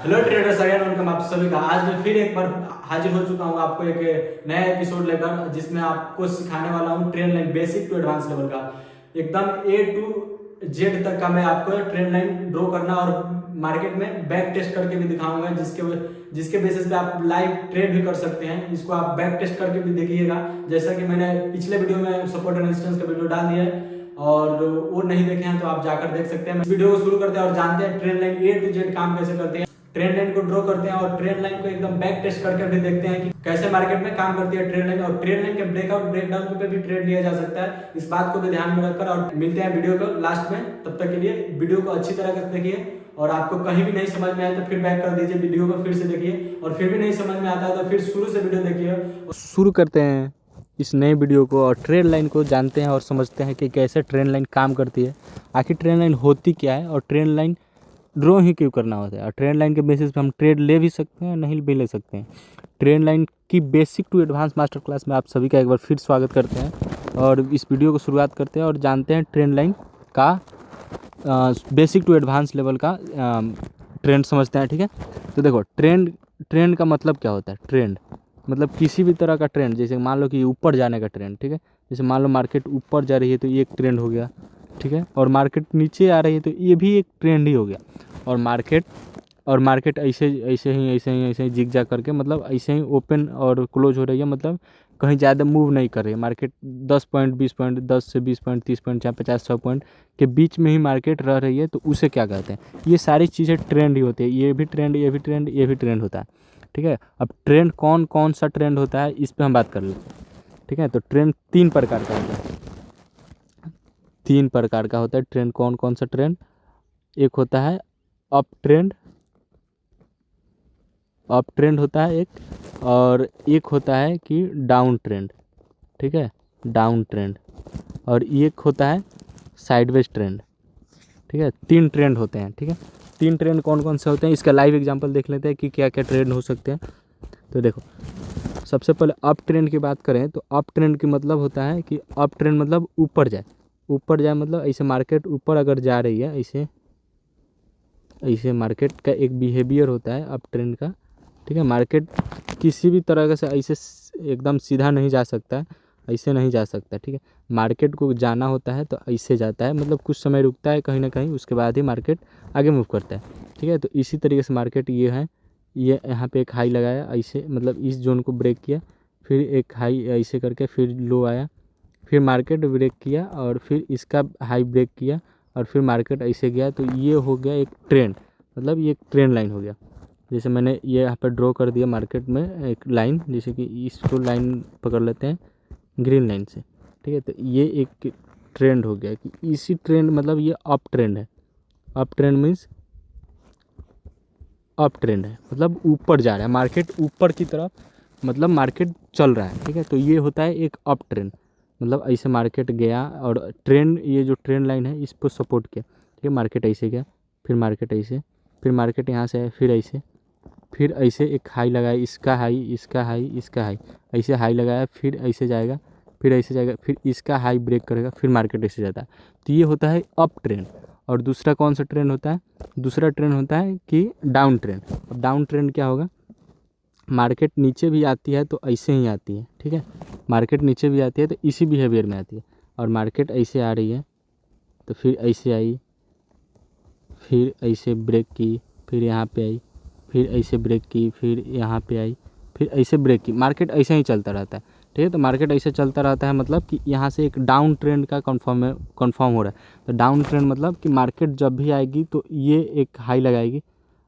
Hello traders, again welcome आप सभी का। आज मैं फिर एक बार हाजिर हो चुका हूँ आपको एक नया एपिसोड लेकर, जिसमें आपको सिखाने वाला हूँ trend line basic to advance level का एकदम ए टू जेड तक का। मैं आपको ट्रेंड लाइन ड्रॉ करना और मार्केट में बैक टेस्ट करके भी दिखाऊंगा, जिसके बेसिस पे आप लाइव ट्रेड भी कर सकते हैं। इसको आप बैक टेस्ट करके भी देखिएगा, जैसा कि मैंने पिछले वीडियो में सपोर्ट एंड रेजिस्टेंस का वीडियो डाल दिया है, और वो नहीं देखे हैं तो आप जाकर देख सकते हैं। इस वीडियो को शुरू करते हैं और जानते हैं trend line A to Z काम कैसे करते हैं। ट्रेंड लाइन को ड्रॉ करते हैं और ट्रेंड लाइन को एकदम बैक टेस्ट करके भी देखते हैं कि कैसे मार्केट में काम करती है ट्रेंड लाइन, और ट्रेंड लाइन के ब्रेकआउट ब्रेकडाउन पे भी ट्रेड लिया जा सकता है। इस बात को भी ध्यान में रखकर, और मिलते हैं वीडियो को लास्ट में। तब तक के लिए वीडियो को अच्छी तरह से देखिए, और आपको कहीं भी नहीं समझ में आए तो फिर बैक कर दीजिए, वीडियो को फिर से देखिए, और फिर भी नहीं समझ में आता है तो फिर शुरू से वीडियो देखिए। शुरू करते हैं इस नए वीडियो को और ट्रेंड लाइन को जानते हैं और समझते हैं कि कैसे ट्रेंड लाइन काम करती है, आखिर ट्रेंड लाइन होती क्या है और ट्रेंड लाइन ड्रॉ ही क्यों करना होता है, और ट्रेंड लाइन के बेसिस पे हम ट्रेड ले भी सकते हैं नहीं भी ले सकते हैं। ट्रेंड लाइन की basic to advance master class में आप सभी का एक बार फिर स्वागत करते हैं, और इस वीडियो को शुरुआत करते हैं और जानते हैं ट्रेंड लाइन का बेसिक टू एडवांस लेवल का ट्रेंड समझते हैं। ठीक है, तो देखो ट्रेंड का मतलब क्या होता है। ट्रेंड मतलब किसी भी तरह का ट्रेंड, जैसे मान लो कि ऊपर जाने का ट्रेंड। ठीक है, जैसे मान लो मार्केट ऊपर जा रही है तो ये एक ट्रेंड हो गया। ठीक है, और मार्केट नीचे आ रही है तो ये भी एक ट्रेंड ही हो गया। और मार्केट ऐसे ही जिग जा करके, मतलब ऐसे ही ओपन और क्लोज हो रही है, मतलब कहीं ज़्यादा मूव नहीं कर रही है मार्केट। 10 पॉइंट 20 पॉइंट 10 से 20 पॉइंट 30 पॉइंट या 50-100 पॉइंट के बीच में ही मार्केट रह रही है, तो उसे क्या कहते हैं। ये सारी चीज़ें ट्रेंड ही होती है। ये भी ट्रेंड, ये भी ट्रेंड, ये भी ट्रेंड होता है। ठीक है, अब ट्रेंड कौन कौन सा ट्रेंड होता है इस पर हम बात कर लेते हैं। ठीक है, तो ट्रेंड 3 प्रकार का होता है। 3 प्रकार का होता है ट्रेंड। कौन कौन सा ट्रेंड? एक होता है अप ट्रेंड होता है एक, और एक होता है कि डाउन ट्रेंड। ठीक है, डाउन ट्रेंड, और एक होता है साइडवेज ट्रेंड। ठीक है, 3 ट्रेंड होते हैं। ठीक है, 3 ट्रेंड कौन कौन से होते हैं इसका लाइव एग्जांपल देख लेते हैं कि क्या क्या ट्रेंड हो सकते हैं। तो देखो, सबसे पहले अप ट्रेंड की बात करें तो अप ट्रेंड की मतलब होता है कि अप ट्रेंड मतलब ऊपर जाए। ऊपर जाए मतलब ऐसे मार्केट ऊपर अगर जा रही है, ऐसे मार्केट का एक बिहेवियर होता है अप ट्रेंड का। ठीक है, मार्केट किसी भी तरह से ऐसे एकदम सीधा नहीं जा सकता है, ऐसे नहीं जा सकता। ठीक है, मार्केट को जाना होता है तो ऐसे जाता है, मतलब कुछ समय रुकता है कहीं ना कहीं, उसके बाद ही मार्केट आगे मूव करता है। ठीक है, तो इसी तरीके से मार्केट ये है, ये यहाँ पे एक हाई लगाया ऐसे, मतलब इस जोन को ब्रेक किया, फिर एक हाई ऐसे करके, फिर लो आया, फिर मार्केट ब्रेक किया, और फिर इसका हाई ब्रेक किया, और फिर मार्केट ऐसे गया। तो ये हो गया एक ट्रेंड, मतलब ये एक ट्रेंड लाइन हो गया। जैसे मैंने ये यहाँ पर ड्रॉ कर दिया मार्केट में एक लाइन, जैसे कि इसको लाइन पकड़ लेते हैं ग्रीन लाइन से। ठीक है, तो ये एक ट्रेंड हो गया कि इसी ट्रेंड, मतलब ये अप ट्रेंड है। Up trend means up trend है, मतलब ऊपर जा रहा है मार्केट, ऊपर की तरफ, मतलब मार्केट चल रहा है। ठीक है, तो ये होता है एक अप ट्रेंड, मतलब ऐसे मार्केट गया और ट्रेंड, ये जो ट्रेंड लाइन है इस पर सपोर्ट किया। ठीक है, मार्केट ऐसे गया, फिर मार्केट ऐसे, फिर मार्केट यहाँ से आया, फिर ऐसे, फिर ऐसे एक हाई लगाया, इसका हाई, इसका हाई, इसका हाई, ऐसे हाई लगाया, फिर ऐसे जाएगा, फिर ऐसे जाएगा, फिर इसका हाई ब्रेक करेगा, फिर मार्केट ऐसे जाता है। तो ये होता है अप ट्रेंड। और दूसरा कौन सा ट्रेंड होता है? दूसरा ट्रेंड होता है कि डाउन ट्रेंड। अब डाउन ट्रेंड क्या होगा? मार्केट नीचे भी आती है तो ऐसे ही आती है। ठीक है, मार्केट नीचे भी आती है तो इसी बिहेवियर में आती है, और मार्केट ऐसे आ रही है तो फिर ऐसे आई, फिर ऐसे ब्रेक की, फिर यहाँ पे आई, फिर ऐसे ब्रेक की, फिर यहाँ पे आई, फिर ऐसे ब्रेक की। मार्केट ऐसे ही चलता रहता है। ठीक है, तो मार्केट ऐसे चलता रहता है, मतलब कि यहाँ से एक डाउन ट्रेंड का कन्फर्म हो रहा है। तो डाउन ट्रेंड मतलब कि मार्केट जब भी आएगी तो ये एक हाई लगाएगी,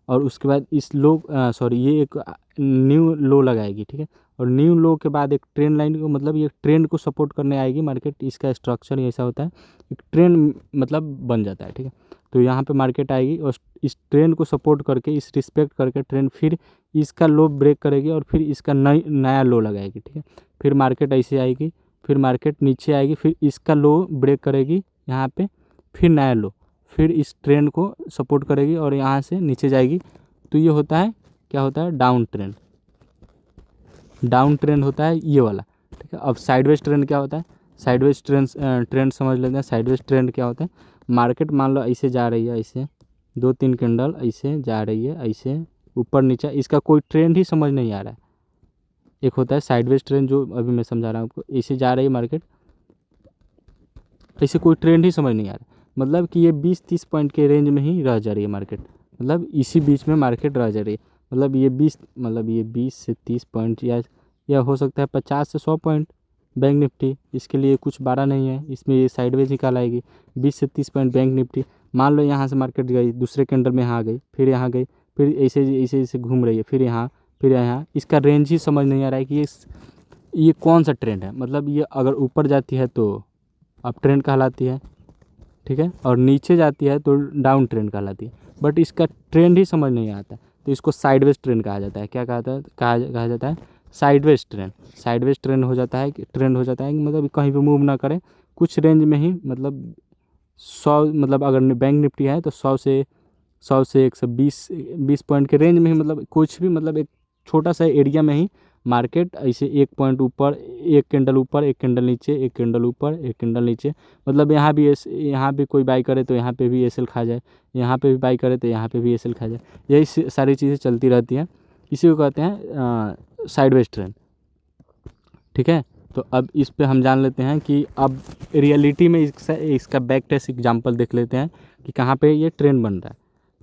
और उसके बाद इस लो ये एक न्यू लो लगाएगी। ठीक है, और न्यू लो के बाद एक ट्रेंड लाइन को, मतलब ये ट्रेंड को सपोर्ट करने आएगी मार्केट। इसका स्ट्रक्चर ऐसा होता है, एक ट्रेंड मतलब बन जाता है। ठीक है, तो यहाँ पे मार्केट आएगी और इस ट्रेंड को सपोर्ट करके, इस रिस्पेक्ट करके ट्रेंड फिर इसका लो ब्रेक करेगी, और फिर इसका नया लो लगाएगी। ठीक है, फिर मार्केट ऐसे आएगी, फिर मार्केट नीचे आएगी, फिर इसका लो ब्रेक करेगी यहाँ पे, फिर नया लो, फिर इस ट्रेंड को सपोर्ट करेगी और यहाँ से नीचे जाएगी। तो ये होता है, क्या होता है? Down trend. डाउन ट्रेंड होता है ये वाला। ठीक है, अब साइडवेज ट्रेंड क्या होता है? साइडवेज ट्रेंड समझ लेते हैं। साइडवेज ट्रेंड क्या होता है? मार्केट मान लो ऐसे जा रही है, ऐसे 2-3 कैंडल ऐसे जा रही है, ऐसे ऊपर नीचे, इसका कोई ट्रेंड ही समझ नहीं आ रहा है। एक होता है साइडवेज ट्रेंड जो अभी मैं समझा रहा हूँ आपको, ऐसे जा रही है मार्केट, ऐसे कोई ट्रेंड ही समझ नहीं आ रहा, मतलब कि ये 20-30 पॉइंट के रेंज में ही रह जा रही है मार्केट, मतलब इसी बीच में मार्केट रह जा रही है, मतलब ये 20 से 30 पॉइंट या हो सकता है 50 से 100 पॉइंट बैंक निफ्टी, इसके लिए कुछ बारा नहीं है, इसमें ये साइडवेज निकाल आएगी। 20 से 30 पॉइंट बैंक निफ्टी, मान लो यहाँ से मार्केट गई, दूसरे कैंडल में यहाँ आ गई, फिर यहाँ गई, फिर ऐसे ऐसे ऐसे घूम रही है, फिर यहाँ, फिर यहाँ, इसका रेंज ही समझ नहीं आ रहा है कि ये कौन सा ट्रेंड है। मतलब ये अगर ऊपर जाती है तो अप ट्रेंड कहलाती है, ठीक है, और नीचे जाती है तो डाउन ट्रेंड कहलाती है, बट इसका ट्रेंड ही समझ नहीं आता, तो इसको साइडवेज ट्रेंड कहा जाता है। क्या कहा जाता है साइडवेज ट्रेंड। साइडवेज ट्रेंड हो जाता है कि मतलब कहीं पे मूव ना करे, कुछ रेंज में ही, मतलब 100, मतलब अगर बैंक निफ्टी है तो 100 से 120 पॉइंट के रेंज में ही, मतलब कुछ भी, मतलब एक छोटा सा एरिया में ही मार्केट ऐसे एक पॉइंट ऊपर, एक कैंडल ऊपर, एक कैंडल नीचे, एक कैंडल ऊपर, एक कैंडल नीचे, मतलब यहाँ भी कोई बाई करे तो यहाँ पे भी एसएल खा जाए, यहाँ पे भी बाई करे तो यहाँ पे भी एसएल खा जाए, यही सारी चीज़ें चलती रहती हैं, इसी को कहते हैं साइडवेज ट्रेंड, ठीक है। तो अब इस पे हम जान लेते हैं कि अब रियलिटी में इसका बैक टेस्ट एग्जांपल देख लेते हैं कि कहाँ पे ये ट्रेंड बन रहा है।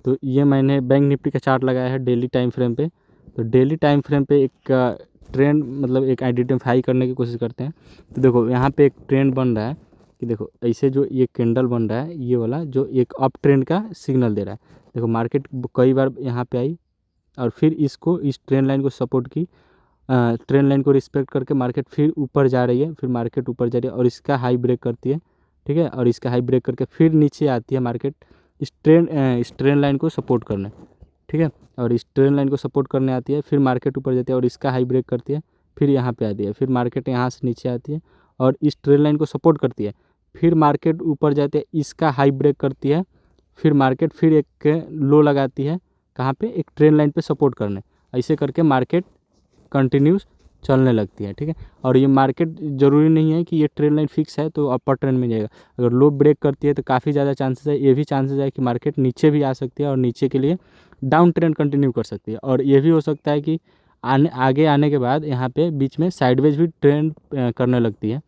तो ये मैंने बैंक निफ्टी का चार्ट लगाया है डेली टाइम फ्रेम पे। तो डेली टाइम फ्रेम पे एक ट्रेंड, मतलब एक आइडेंटिफाई करने की कोशिश करते हैं। तो देखो यहाँ पे एक ट्रेंड बन रहा है कि देखो ऐसे जो ये कैंडल बन रहा है, ये वाला जो एक अप ट्रेंड का सिग्नल दे रहा है। देखो मार्केट कई बार यहाँ पे आई और फिर इसको, इस ट्रेंड लाइन को सपोर्ट की, ट्रेंड लाइन को रिस्पेक्ट करके मार्केट फिर ऊपर जा रही है, फिर मार्केट ऊपर जा रही है और इसका हाई ब्रेक करती है, ठीक है, और इसका हाई ब्रेक करके फिर नीचे आती है मार्केट इस ट्रेंड लाइन को सपोर्ट करने, ठीक है, और इस ट्रेंड लाइन को सपोर्ट करने आती है, फिर मार्केट ऊपर जाती है और इसका हाई ब्रेक करती है, फिर यहाँ पे आती है, फिर मार्केट यहाँ से नीचे आती है और इस ट्रेंड लाइन को सपोर्ट करती है, फिर मार्केट ऊपर जाती है, इसका हाई ब्रेक करती है, फिर मार्केट फिर एक लो लगाती है, कहाँ पे, एक ट्रेंड लाइन पे सपोर्ट करने, ऐसे करके मार्केट कंटिन्यूस चलने लगती है, ठीक है। और ये मार्केट ज़रूरी नहीं है कि ये ट्रेंड लाइन फिक्स है तो अपर ट्रेंड में जाएगा, अगर लो ब्रेक करती है तो काफ़ी ज़्यादा चांसेस है, ये भी चांसेस है कि मार्केट नीचे भी आ सकती है और नीचे के लिए डाउन ट्रेंड कंटिन्यू कर सकती है, और ये भी हो सकता है कि आगे आने के बाद यहाँ पे बीच में साइडवेज भी ट्रेंड करने लगती है,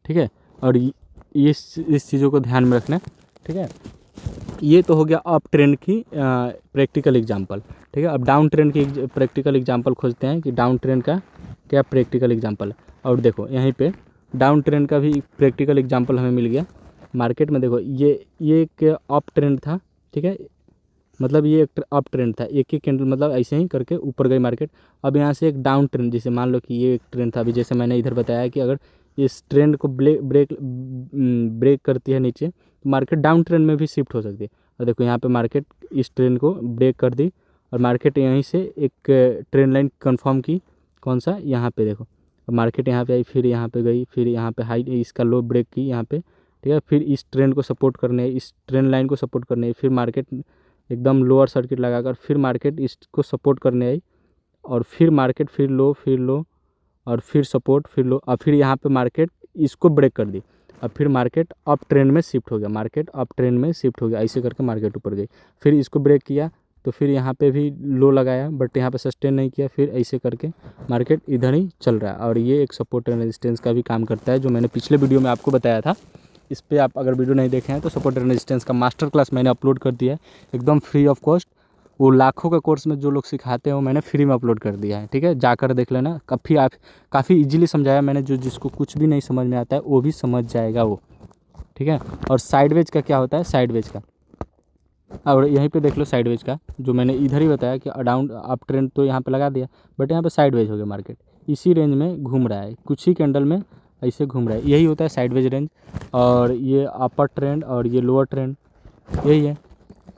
ठीक है। और इस चीज़ों को ध्यान में रखना, ठीक है। ये तो हो गया अप ट्रेंड की प्रैक्टिकल एग्जांपल, ठीक है। अब डाउन ट्रेंड की प्रैक्टिकल एग्जांपल खोजते हैं कि डाउन ट्रेंड का क्या प्रैक्टिकल एग्जांपल है। और देखो यहीं पे डाउन ट्रेंड का भी प्रैक्टिकल एग्जांपल हमें मिल गया मार्केट में। देखो ये एक अप ट्रेंड था, ठीक है, मतलब ये एक अप ट्रेंड था, एक ही कैंडल, मतलब ऐसे ही करके ऊपर गई मार्केट। अब यहाँ से एक डाउन ट्रेंड, जैसे मान लो कि ये एक ट्रेंड था, अभी जैसे मैंने इधर बताया कि अगर इस ट्रेंड को ब्रेक करती है नीचे तो मार्केट डाउन ट्रेंड में भी शिफ्ट हो सकती है। और देखो यहाँ पे मार्केट इस ट्रेंड को ब्रेक कर दी और मार्केट यहीं से एक ट्रेंड लाइन कंफर्म की, कौन सा, यहाँ पे देखो, मार्केट यहाँ पे आई, फिर यहाँ पे गई, फिर यहाँ पे हाई, इसका लो ब्रेक की यहाँ पे, ठीक है, फिर इस ट्रेंड को सपोर्ट करने, इस ट्रेंड लाइन को सपोर्ट करने, फिर मार्केट एकदम लोअर सर्किट लगाकर फिर मार्केट इसको सपोर्ट करने आई और फिर मार्केट फिर लो और फिर सपोर्ट, फिर लो, और फिर यहाँ पे मार्केट इसको ब्रेक कर दी। अब फिर मार्केट अप ट्रेंड में शिफ्ट हो गया, मार्केट अप ट्रेंड में शिफ्ट हो गया, ऐसे करके मार्केट ऊपर गई, फिर इसको ब्रेक किया तो फिर यहाँ पे भी लो लगाया बट यहाँ पे सस्टेन नहीं किया, फिर ऐसे करके मार्केट इधर ही चल रहा है। और ये एक सपोर्ट एंड रेजिस्टेंस का भी काम करता है, जो मैंने पिछले वीडियो में आपको बताया था। इस पर आप अगर वीडियो नहीं देखे हैं तो सपोर्ट एंड रेजिस्टेंस का मास्टर क्लास मैंने अपलोड कर दिया है एकदम फ्री ऑफ कॉस्ट। वो लाखों का कोर्स में जो लोग सिखाते हैं वो मैंने फ्री में अपलोड कर दिया है, ठीक है, जाकर देख लेना। काफ़ी इजीली समझाया मैंने, जो जिसको कुछ भी नहीं समझ में आता है वो भी समझ जाएगा वो, ठीक है। और साइडवेज का क्या होता है, साइडवेज का, और यहीं पे देख लो साइडवेज का, जो मैंने इधर ही बताया कि डाउन अप ट्रेंड तो यहाँ पे लगा दिया बट यहाँ पे साइडवेज हो गया, मार्केट इसी रेंज में घूम रहा है, कुछ ही कैंडल में ऐसे घूम रहा है, यही होता है साइडवेज रेंज। और ये अपर ट्रेंड और ये लोअर ट्रेंड, यही है,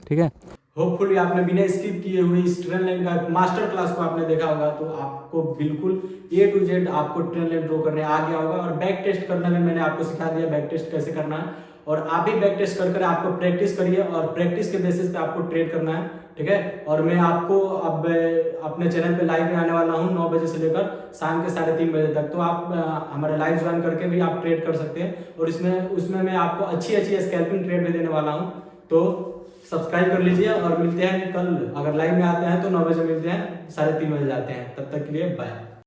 ठीक है। होपफुली आपने बिना स्किप किए हुए इस ट्रेंड लाइन का मास्टर क्लास को आपने देखा होगा, तो आपको बिल्कुल A to Z आपको ट्रेंड लाइन ड्रॉ करने आ गया होगा। और बैक टेस्ट करना भी मैंने आपको सिखा दिया, बैक टेस्ट कैसे करना है, और आप भी बैक टेस्ट कर आपको प्रैक्टिस करिए और प्रैक्टिस के बेसिस पे आपको ट्रेड करना है, ठीक है। और मैं आपको अब अपने चैनल पे लाइव में आने वाला हूँ 9 बजे से लेकर शाम के 3:30 बजे तक, तो आप हमारे लाइव ज्वाइन करके भी आप ट्रेड कर सकते हैं। और उसमें मैं आपको अच्छी स्कैल्पिंग ट्रेड भी देने वाला हूँ, तो सब्सक्राइब कर लीजिए और मिलते हैं कल। अगर लाइव में आते हैं तो 9 बजे मिलते हैं, 3:30 बजे जाते हैं। तब तक के लिए बाय।